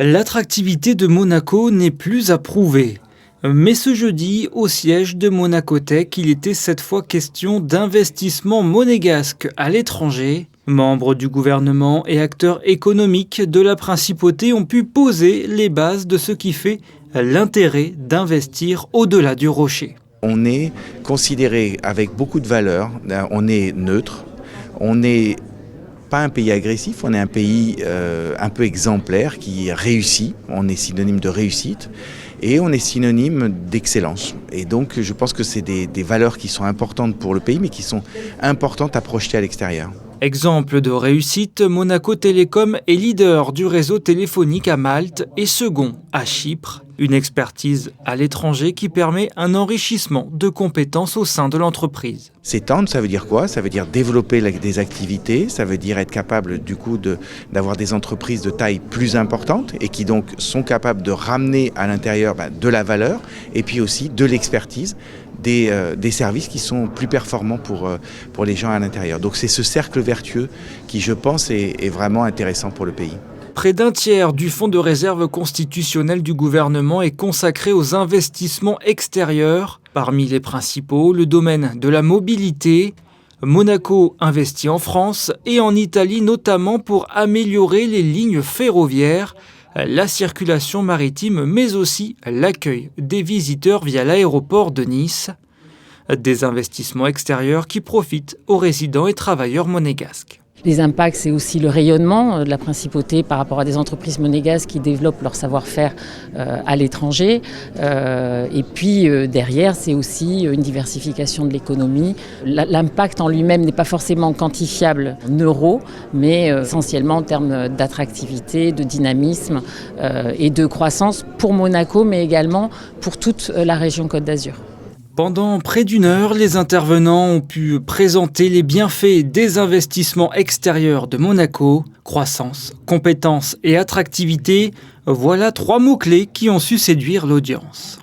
L'attractivité de Monaco n'est plus à prouver. Mais ce jeudi, au siège de Monaco Tech, il était cette fois question d'investissement monégasque à l'étranger. Membres du gouvernement et acteurs économiques de la principauté ont pu poser les bases de ce qui fait l'intérêt d'investir au-delà du rocher. On est considéré avec beaucoup de valeur, on est neutre, on n'est pas un pays agressif, on est un pays un peu exemplaire qui réussit, on est synonyme de réussite et on est synonyme d'excellence. Et donc je pense que c'est des valeurs qui sont importantes pour le pays mais qui sont importantes à projeter à l'extérieur. Exemple de réussite, Monaco Télécom est leader du réseau téléphonique à Malte et second à Chypre. Une expertise à l'étranger qui permet un enrichissement de compétences au sein de l'entreprise. S'étendre, ça veut dire quoi? Ça veut dire développer des activités, ça veut dire être capable du coup d'avoir des entreprises de taille plus importante et qui donc sont capables de ramener à l'intérieur de la valeur et puis aussi de l'expertise, des services qui sont plus performants pour les gens à l'intérieur. Donc c'est ce cercle vertueux qui, je pense, est vraiment intéressant pour le pays. Près d'un tiers du fonds de réserve constitutionnel du gouvernement est consacré aux investissements extérieurs. Parmi les principaux, le domaine de la mobilité. Monaco investit en France et en Italie notamment pour améliorer les lignes ferroviaires, la circulation maritime mais aussi l'accueil des visiteurs via l'aéroport de Nice. Des investissements extérieurs qui profitent aux résidents et travailleurs monégasques. Les impacts, c'est aussi le rayonnement de la principauté par rapport à des entreprises monégasques qui développent leur savoir-faire à l'étranger. Et puis derrière, c'est aussi une diversification de l'économie. L'impact en lui-même n'est pas forcément quantifiable en euros, mais essentiellement en termes d'attractivité, de dynamisme et de croissance pour Monaco, mais également pour toute la région Côte d'Azur. Pendant près d'une heure, les intervenants ont pu présenter les bienfaits des investissements extérieurs de Monaco. Croissance, compétences et attractivité, voilà 3 mots-clés qui ont su séduire l'audience.